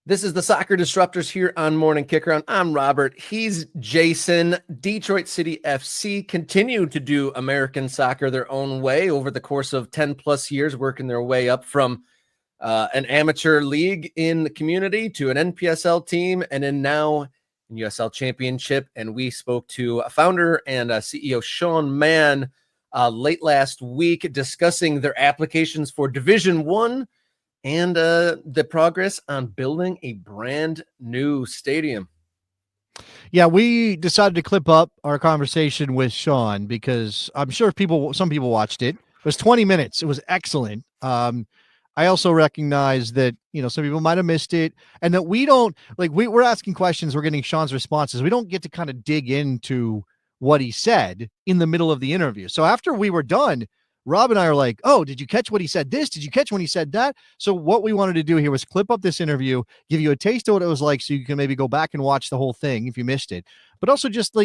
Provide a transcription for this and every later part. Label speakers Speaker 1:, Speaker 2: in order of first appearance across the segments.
Speaker 1: This is the Soccer Disruptors here on Morning Kickaround. I'm Robert. He's Jason. Detroit City FC continue to do American soccer their own way over the course of 10 plus years, working their way up from an amateur league in the community to an NPSL team, and then now in USL Championship. And we spoke to a founder and CEO Sean Mann late last week discussing their applications for Division One and the progress on building a brand new stadium.
Speaker 2: Yeah, we decided to clip up our conversation with Sean because I'm sure some people watched it. It was 20 minutes. It was excellent. I also recognize that, some people might have missed it, and that we don't we're asking questions. We're getting Sean's responses. We don't get to kind of dig into what he said in the middle of the interview. So after we were done, Rob and I are like, oh, did you catch what he said this? Did you catch when he said that? So what we wanted to do here was clip up this interview, give you a taste of what it was like so you can maybe go back and watch the whole thing if you missed it. But also just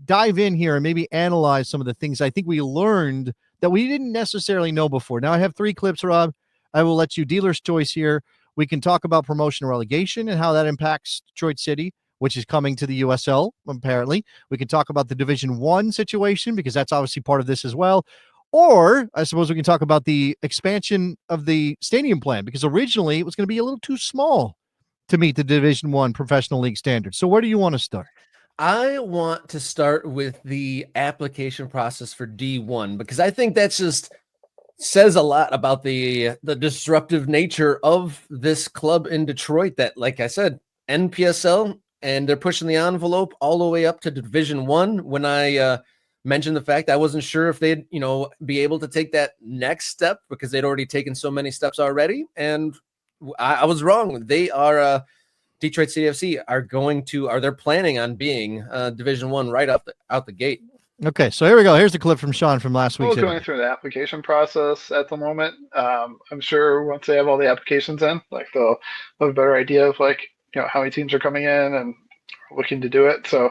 Speaker 2: dive in here and maybe analyze some of the things I think we learned that we didn't necessarily know before. Now I have 3 clips, Rob. I will let you dealer's choice here. We can talk about promotion and relegation and how that impacts Detroit City, which is coming to the USL, apparently. We can talk about the Division 1 situation because that's obviously part of this as well. Or I suppose we can talk about the expansion of the stadium plan because originally it was going to be a little too small to meet the Division 1 professional league standards. So where do you want to start?
Speaker 1: I want to start with the application process for D1 because I think that's just says a lot about the disruptive nature of this club in Detroit that, like I said, NPSL, and they're pushing the envelope all the way up to Division 1. When I mentioned the fact I wasn't sure if they'd, be able to take that next step because they'd already taken so many steps already. And I was wrong. They are Detroit City FC they're planning on being Division 1 right out the gate.
Speaker 2: Okay, so here we go. Here's the clip from Sean from last week.
Speaker 3: We're going through the application process at the moment. I'm sure once they have all the applications in, they'll have a better idea of how many teams are coming in and looking to do it. So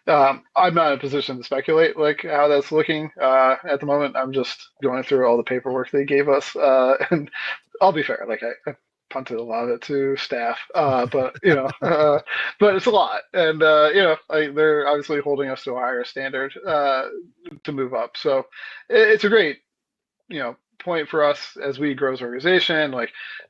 Speaker 3: I'm not in a position to speculate how that's looking at the moment. I'm just going through all the paperwork they gave us, and I'll be fair. I punted a lot of it to staff, but but it's a lot, and they're obviously holding us to a higher standard to move up. So it's a great point for us as we grow as an organization.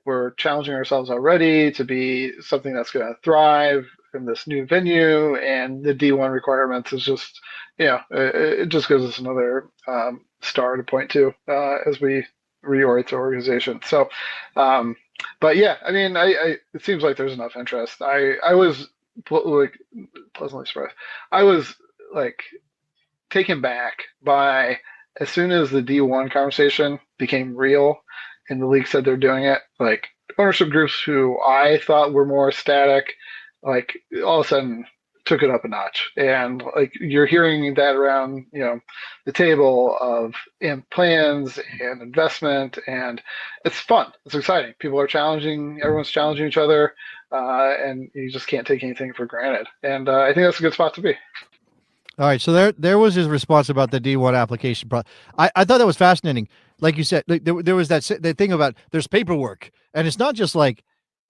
Speaker 3: We're challenging ourselves already to be something that's going to thrive in this new venue, and the D1 requirements is just it just gives us another star to point to as we reorient the organization. So but yeah, I mean, it seems like there's enough interest. I was pleasantly surprised. I was taken back by as soon as the D1 conversation became real and the league said they're doing it, ownership groups who I thought were more static, all of a sudden took it up a notch. And you're hearing that around, the table of plans and investment, and it's fun. It's exciting. People are everyone's challenging each other, and you just can't take anything for granted. And I think that's a good spot to be.
Speaker 2: All right, so there was his response about the D1 application. I thought that was fascinating. Like you said, there was that thing about there's paperwork, and it's not just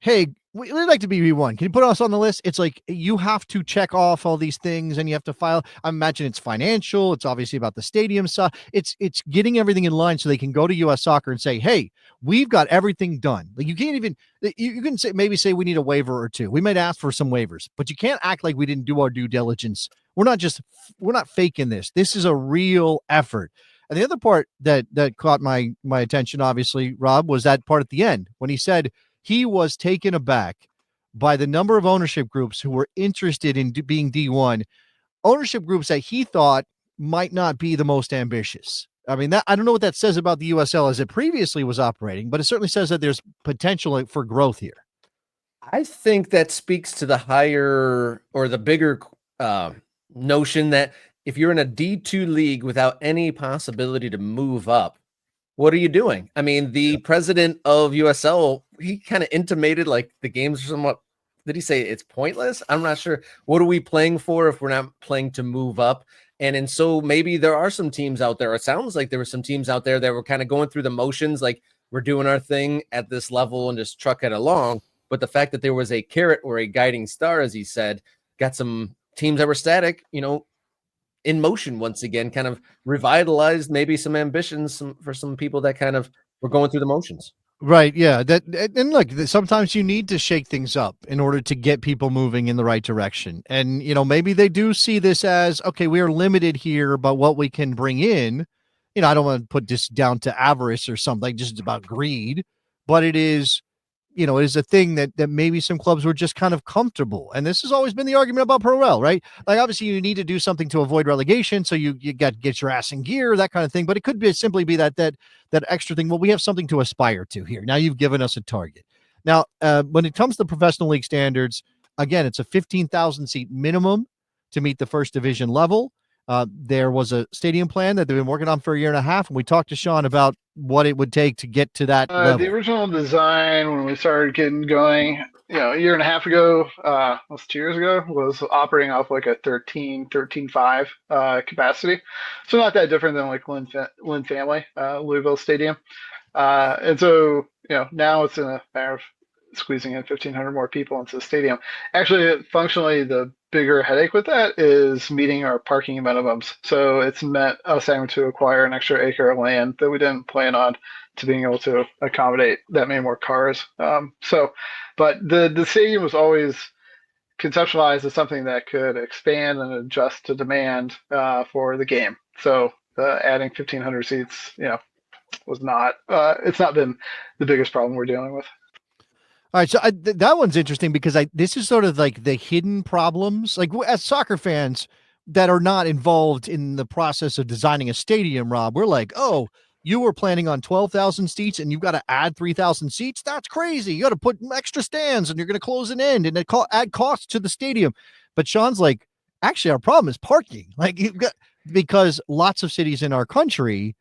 Speaker 2: hey, we'd like to be D1. Can you put us on the list? It's you have to check off all these things, and you have to file. I imagine it's financial. It's obviously about the stadium stuff. It's getting everything in line so they can go to U.S. Soccer and say, hey, we've got everything done. You can't even you can maybe say we need a waiver or two. We might ask for some waivers, but you can't act like we didn't do our due diligence. We're not faking this. This is a real effort. And the other part that caught my attention, obviously, Rob, was that part at the end when he said he was taken aback by the number of ownership groups who were interested in being D1, ownership groups that he thought might not be the most ambitious. I mean, I don't know what that says about the USL as it previously was operating, but it certainly says that there's potential for growth here.
Speaker 1: I think that speaks to the higher or the bigger notion that if you're in a D2 league without any possibility to move up, what are you doing? I mean, the president of USL, he kind of intimated the games are somewhat, did he say it's pointless? I'm not sure. What are we playing for if we're not playing to move up? And so maybe there are some teams out there. It sounds like there were some teams out there that were kind of going through the motions, we're doing our thing at this level and just truck it along. But the fact that there was a carrot or a guiding star, as he said, got some teams that were static, in motion once again, kind of revitalized maybe some ambitions for some people that kind of were going through the motions.
Speaker 2: Right. Yeah. And look, sometimes you need to shake things up in order to get people moving in the right direction. And, maybe they do see this as, okay, we are limited here about what we can bring in. I don't want to put this down to avarice or something, just about greed, but it is, it is a thing that maybe some clubs were just kind of comfortable. And this has always been the argument about pro rel, right? Like, obviously you need to do something to avoid relegation. So you got to get your ass in gear, that kind of thing. But it could simply be that extra thing. Well, we have something to aspire to here. Now you've given us a target. Now, when it comes to professional league standards, again, it's a 15,000 seat minimum to meet the first division level. There was a stadium plan that they've been working on for a year and a half. And we talked to Sean about what it would take to get to that level.
Speaker 3: The original design, when we started getting going, a year and a half ago, was 2 years ago, was operating off like a 13.5 capacity. So not that different than like Lynn Family, Louisville Stadium. And so, now it's in a matter of squeezing in 1,500 more people into the stadium. Actually, functionally, the bigger headache with that is meeting our parking minimums. So it's meant us having to acquire an extra acre of land that we didn't plan on to being able to accommodate that many more cars. But the stadium was always conceptualized as something that could expand and adjust to demand for the game. So adding 1,500 seats, was not. It's not been the biggest problem we're dealing with.
Speaker 2: All right, so that one's interesting because this is sort of like the hidden problems. Like, as soccer fans that are not involved in the process of designing a stadium, Rob, we're like, oh, you were planning on 12,000 seats and you've got to add 3,000 seats? That's crazy. You got to put extra stands and you're going to close an end and add costs to the stadium. But Sean's like, actually, our problem is parking. Like, because lots of cities in our country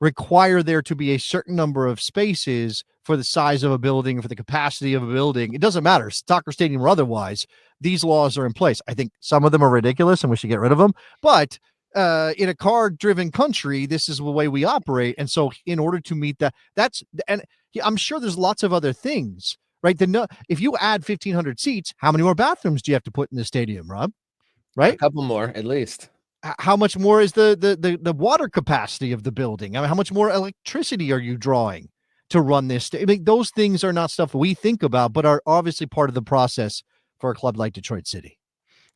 Speaker 2: require there to be a certain number of spaces for the size of a building, for the capacity of a building. It doesn't matter, soccer stadium or otherwise. These laws are in place. I think some of them are ridiculous and we should get rid of them. But in a car-driven country, this is the way we operate. And so in order to meet and I'm sure there's lots of other things, right? If you add 1,500 seats, how many more bathrooms do you have to put in the stadium, Rob? Right?
Speaker 1: A couple more, at least.
Speaker 2: How much more is the water capacity of the building? I mean, how much more electricity are you drawing to run this? I mean, those things are not stuff we think about, but are obviously part of the process for a club like Detroit City.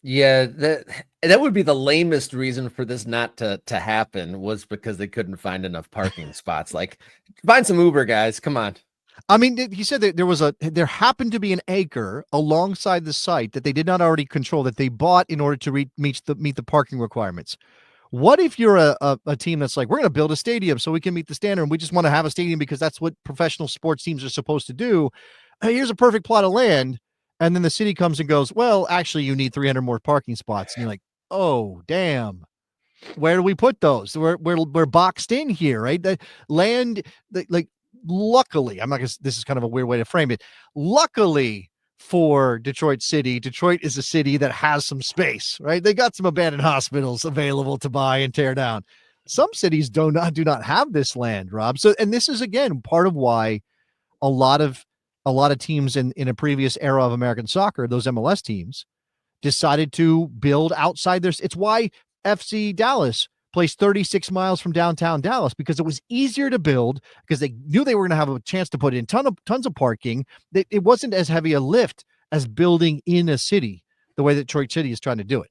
Speaker 1: Yeah, that would be the lamest reason for this not to happen, was because they couldn't find enough parking spots. Like, find some Uber, guys. Come on.
Speaker 2: I mean, he said that there happened to be an acre alongside the site that they did not already control, that they bought in order to meet the parking requirements. What if you're a team that's like, we're going to build a stadium so we can meet the standard, and we just want to have a stadium because that's what professional sports teams are supposed to do. Here's a perfect plot of land. And then the city comes and goes, well, actually, you need 300 more parking spots. And you're like, oh, damn. Where do we put those? We're boxed in here, right? The land, luckily, this is kind of a weird way to frame it. Luckily for Detroit City, Detroit is a city that has some space, right? They got some abandoned hospitals available to buy and tear down. Some cities do not have this land, Rob. So, and this is, again, part of why a lot of teams in a previous era of American soccer, those MLS teams, decided to build outside their. It's why FC Dallas placed 36 miles from downtown Dallas, because it was easier to build, because they knew they were going to have a chance to put in tons of parking. It wasn't as heavy a lift as building in a city, the way that Detroit City is trying to do it.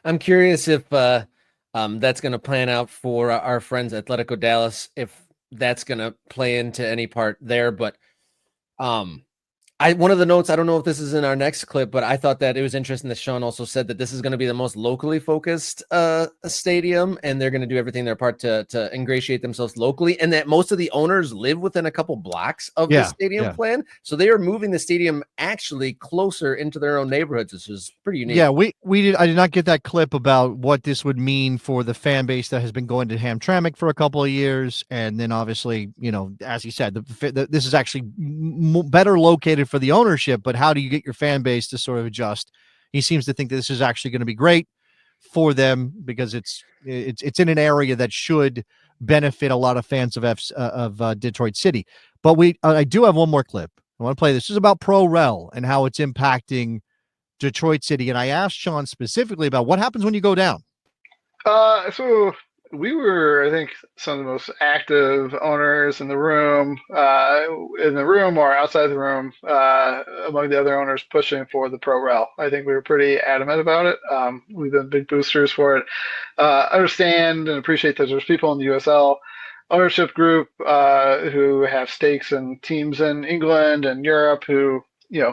Speaker 2: I'm
Speaker 1: curious if that's going to plan out for our friends Atletico Dallas, if that's going to play into any part there. But one of the notes, I don't know if this is in our next clip, but I thought that it was interesting that Sean also said that this is going to be the most locally focused stadium, and they're going to do everything their part to ingratiate themselves locally, and that most of the owners live within a couple blocks of the stadium plan. So they are moving the stadium actually closer into their own neighborhoods, which is pretty unique. Yeah, I did not get that clip about what this would mean for the fan base that has been going to Hamtramck for a couple of years. And then obviously, as he said, this is actually better located for the ownership, but how do you get your fan base to sort of adjust? He seems to think that this is actually going to be great for them, because it's in an area that should benefit a lot of fans of Detroit City. But I do have one more clip,
Speaker 2: I want to play this. This is about Pro Rel and how it's impacting Detroit City. And I asked Sean specifically about what happens when you go down.
Speaker 3: So we were, I think, some of the most active owners in the room or outside the room, among the other owners pushing for the Pro Rel. I think we were pretty adamant about it. We've been big boosters for it. Understand and appreciate that there's people in the USL ownership group who have stakes in teams in England and Europe who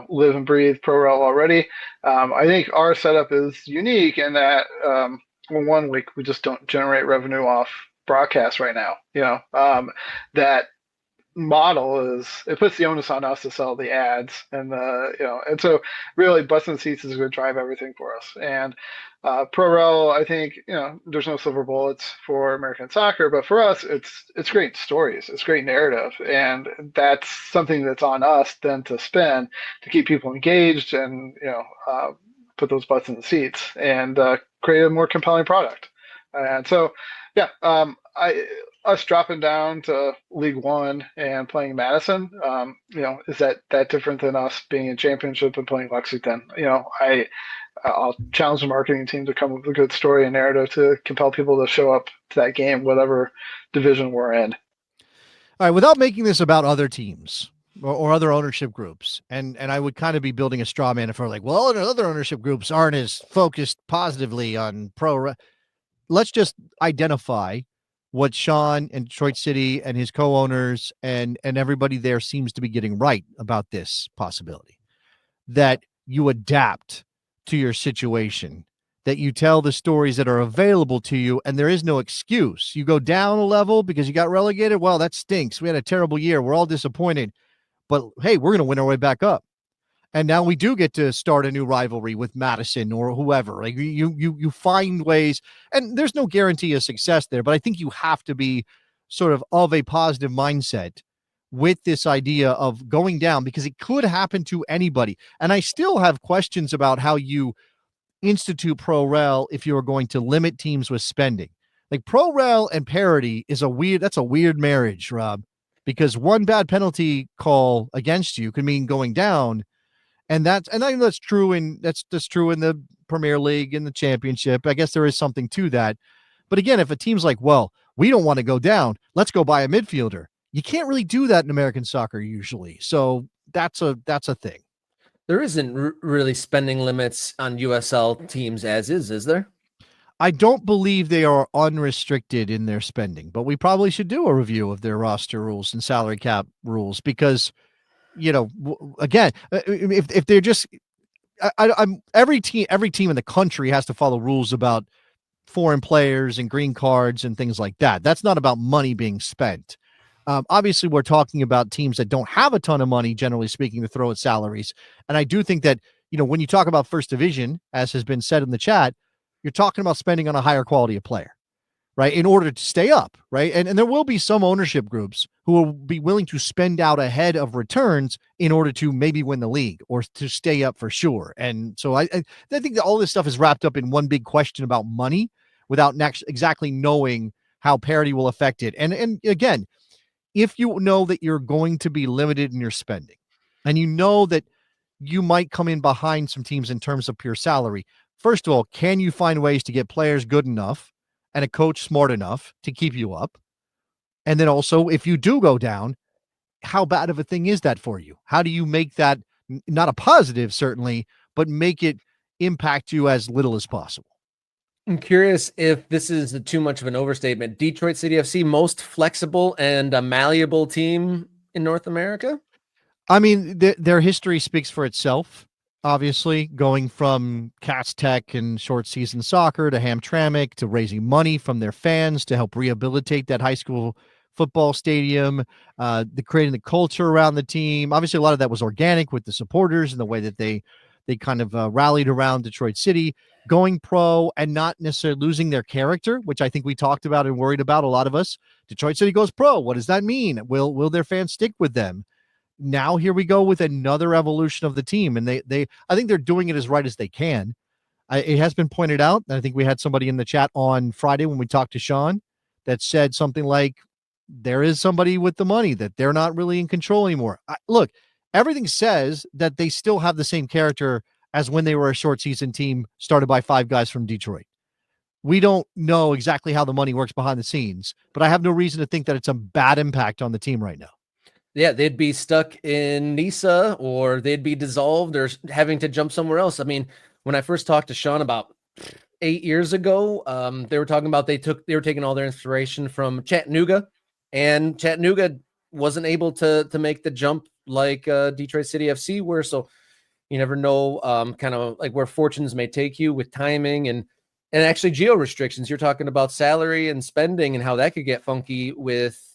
Speaker 3: live and breathe Pro Rel already. I think our setup is unique in that. Well, one week we just don't generate revenue off broadcast right now. That model it puts the onus on us to sell the ads and so really butts and seats is going to drive everything for us. And Pro Rel, I think, there's no silver bullets for American soccer, but for us it's great stories, it's great narrative, and that's something that's on us then to spin to keep people engaged and put those butts in the seats and create a more compelling product. And so, yeah, us dropping down to League One and playing Madison, is that different than us being in Championship and playing Lexington? I'll challenge the marketing team to come up with a good story and narrative to compel people to show up to that game, whatever division we're in.
Speaker 2: All right, without making this about other teams or other ownership groups, and I would kind of be building a straw man if we're like, well, other ownership groups aren't as focused positively on let's just identify what Sean and Detroit City and his co-owners and everybody there seems to be getting right about this possibility, that you adapt to your situation, that you tell the stories that are available to you, and there is no excuse. You go down a level because you got relegated. Well, that stinks. We had a terrible year. We're all disappointed, but hey, we're going to win our way back up. And now we do get to start a new rivalry with Madison or whoever. Like you find ways, and there's no guarantee of success there, but I think you have to be sort of a positive mindset with this idea of going down, because it could happen to anybody. And I still have questions about how you institute Pro Rel if you are going to limit teams with spending. Like Pro Rel and parity is that's a weird marriage, Rob, because one bad penalty call against you could mean going down. And I know that's true that's true in the Premier League and the Championship. I guess there is something to that. But again, if a team's like, well, we don't want to go down, let's go buy a midfielder. You can't really do that in American soccer usually. So that's a thing.
Speaker 1: There isn't really spending limits on USL teams as is there?
Speaker 2: I don't believe they are unrestricted in their spending, but we probably should do a review of their roster rules and salary cap rules because, again, if they're just, every team in the country has to follow rules about foreign players and green cards and things like that. That's not about money being spent. Obviously, we're talking about teams that don't have a ton of money, generally speaking, to throw at salaries. And I do think that, when you talk about first division, as has been said in the chat, you're talking about spending on a higher quality of player, right? In order to stay up, right? And there will be some ownership groups who will be willing to spend out ahead of returns in order to maybe win the league or to stay up for sure. And so I think that all this stuff is wrapped up in one big question about money without exactly knowing how parity will affect it. And again, if you know that you're going to be limited in your spending and you know that you might come in behind some teams in terms of pure salary, first of all, can you find ways to get players good enough and a coach smart enough to keep you up? And then also, if you do go down, how bad of a thing is that for you? How do you make that not a positive, certainly, but make it impact you as little as possible?
Speaker 1: I'm curious if this is too much of an overstatement. Detroit City FC, most flexible and malleable team in North America?
Speaker 2: I mean, their history speaks for itself, obviously, going from Cats Tech and short season soccer to Hamtramck to raising money from their fans to help rehabilitate that high school football stadium, creating the culture around the team. Obviously, a lot of that was organic with the supporters and the way that they kind of rallied around Detroit City, going pro and not necessarily losing their character, which I think we talked about and worried about, a lot of us. Detroit City goes pro. What does that mean? Will their fans stick with them? Now here we go with another evolution of the team, and I think they're doing it as right as they can. It has been pointed out, and I think we had somebody in the chat on Friday when we talked to Sean that said something like, there is somebody with the money, that they're not really in control anymore. Look, everything says that they still have the same character as when they were a short season team started by 5 guys from Detroit. We don't know exactly how the money works behind the scenes, but I have no reason to think that it's a bad impact on the team right now.
Speaker 1: Yeah, they'd be stuck in Nisa, or they'd be dissolved, or having to jump somewhere else. I mean, when I first talked to Sean about 8 years ago, they were talking about they were taking all their inspiration from Chattanooga, and Chattanooga wasn't able to make the jump like Detroit City FC were. So you never know, kind of like where fortunes may take you with timing and actually geo restrictions. You're talking about salary and spending and how that could get funky with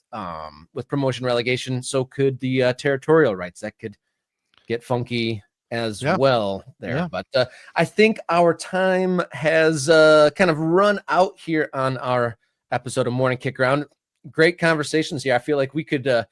Speaker 1: promotion relegation. So could the territorial rights, that could get funky as well there.
Speaker 2: Yeah.
Speaker 1: But I think our time has kind of run out here on our episode of Morning Kick Around. Great conversations here. I feel like we could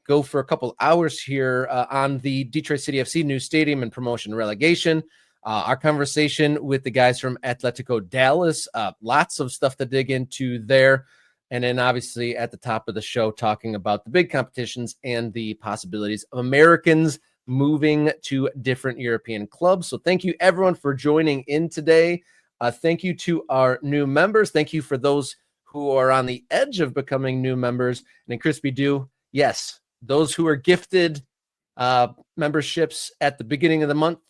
Speaker 1: go for a couple hours here on the Detroit City FC new stadium and promotion relegation. Our conversation with the guys from Atletico Dallas, lots of stuff to dig into there. And then obviously at the top of the show, talking about the big competitions and the possibilities of Americans moving to different European clubs. So thank you everyone for joining in today. Thank you to our new members. Thank you for those who are on the edge of becoming new members. And then Crispy Do, yes, those who are gifted memberships at the beginning of the month,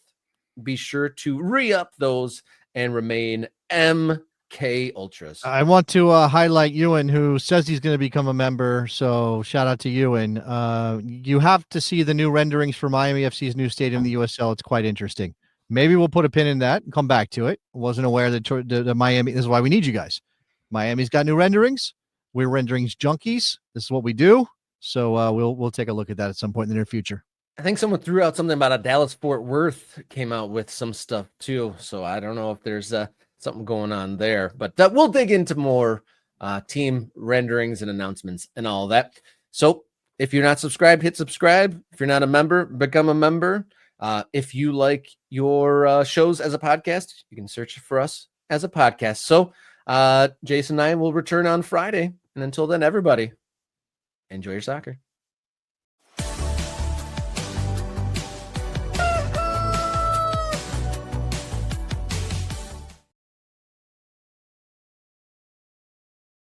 Speaker 1: be sure to re-up those and remain MK Ultras.
Speaker 2: I want to highlight Ewan, who says he's going to become a member. So shout out to Ewan. You have to see the new renderings for Miami FC's new stadium, the USL. It's quite interesting. Maybe we'll put a pin in that and come back to it. Wasn't aware that the Miami, this is why we need you guys. Miami's got new renderings. We're renderings junkies. This is what we do. So we'll take a look at that at some point in the near future.
Speaker 1: I think someone threw out something about a Dallas Fort Worth came out with some stuff too. So I don't know if there's something going on there, but we'll dig into more team renderings and announcements and all that. So if you're not subscribed, hit subscribe. If you're not a member, become a member. If you like your shows as a podcast, you can search for us as a podcast. So Jason and I will return on Friday. And until then, everybody, enjoy your soccer.